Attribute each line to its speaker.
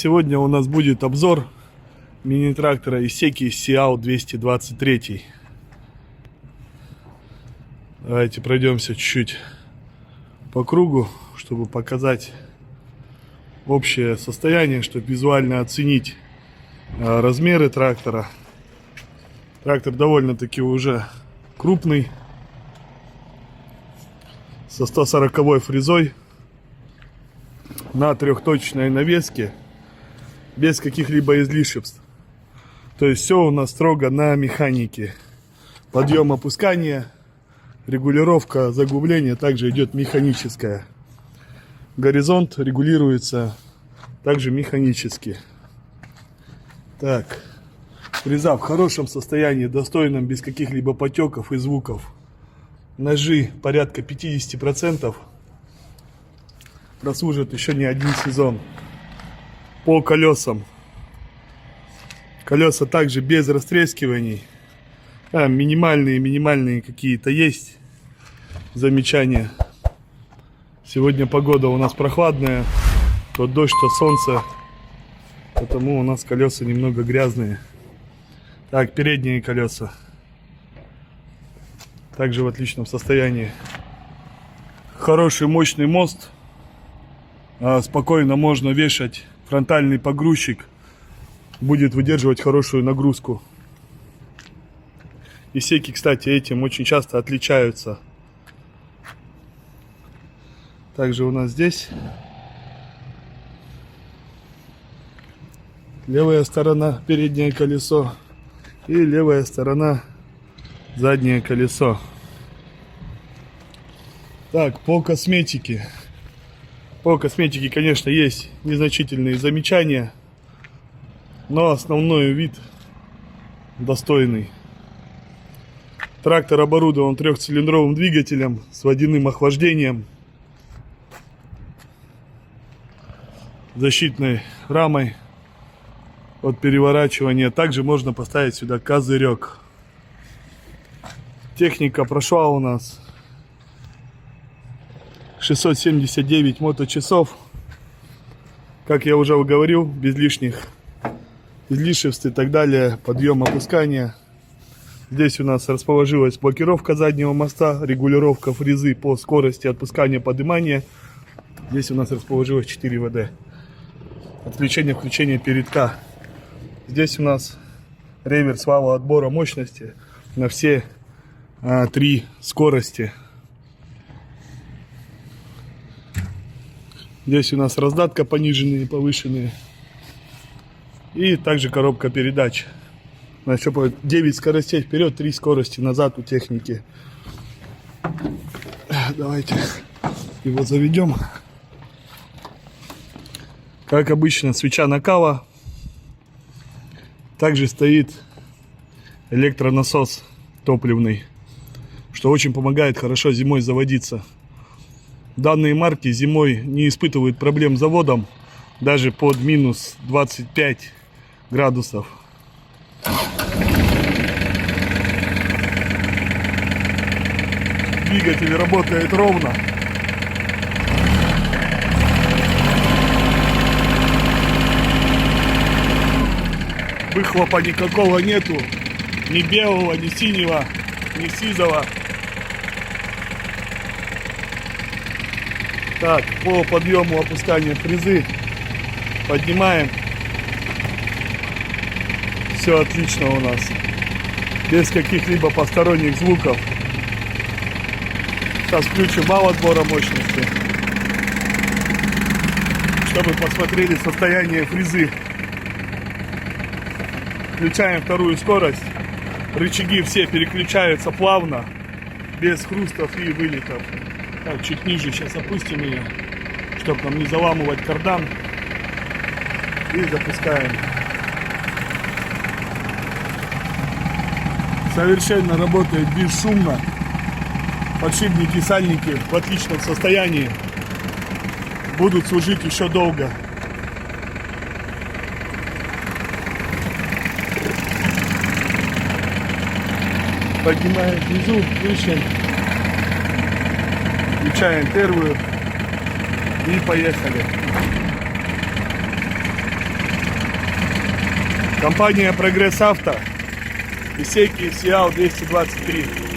Speaker 1: Сегодня у нас будет обзор мини-трактора Исеки Сиау 223. Давайте пройдемся чуть-чуть по кругу, чтобы показать общее состояние, чтобы визуально оценить размеры трактора. Трактор довольно-таки уже крупный, со 140-й фрезой, на трехточной навеске, без каких-либо излишеств. То есть все у нас строго на механике. Подъем, опускание, регулировка заглубления также идет механическая. Горизонт регулируется также механически. Так, фреза в хорошем состоянии, достойном, без каких-либо потеков и звуков. Ножи порядка 50%. Прослужат еще не один сезон. По колесам. Колеса также без растрескиваний. Минимальные какие-то есть замечания. Сегодня погода у нас прохладная. То дождь, то солнце. Потому у нас колеса немного грязные. Так, передние колеса. Также в отличном состоянии. Хороший мощный мост. Спокойно можно вешать. Фронтальный погрузчик будет выдерживать хорошую нагрузку. Исеки, кстати, этим очень часто отличаются. Также у нас здесь левая сторона переднее колесо и левая сторона заднее колесо. Так, по косметике. По косметике, конечно, есть незначительные замечания, но основной вид достойный. Трактор оборудован трехцилиндровым двигателем с водяным охлаждением, защитной рамой от переворачивания. Также можно поставить сюда козырек. Техника прошла у нас 679 моточасов. Как я уже говорил, без лишних излишеств и так далее. Подъем, опускание. Здесь у нас расположилась блокировка заднего моста, регулировка фрезы по скорости отпускания, поднимания. Здесь у нас расположилось 4 ВД. Отключение, включение передка. Здесь у нас реверс вала отбора мощности на все 3 скорости. Здесь у нас раздатка пониженные, повышенные. И также коробка передач. Значит, 9 скоростей вперед, 3 скорости назад у техники. Давайте его заведем. Как обычно, свеча накала. Также стоит электронасос топливный, что очень помогает хорошо зимой заводиться. Данные марки зимой не испытывают проблем с заводом, даже под минус 25 градусов. Двигатель работает ровно. Выхлопа никакого нету, ни белого, ни синего, ни сизого. Так, по подъему, опусканию фрезы поднимаем. Все отлично у нас. Без каких-либо посторонних звуков. Сейчас включим вал отбора мощности, чтобы посмотрели состояние фрезы. Включаем вторую скорость. Рычаги все переключаются плавно, без хрустов и вылетов. Так, чуть ниже сейчас опустим ее, чтобы нам не заламывать кардан. И запускаем. Совершенно работает бесшумно. Подшипники, сальники в отличном состоянии. Будут служить еще долго. Поднимаем внизу, выше. Включаем первую и поехали. Компания Прогресс Авто. Исейки Сиал 223.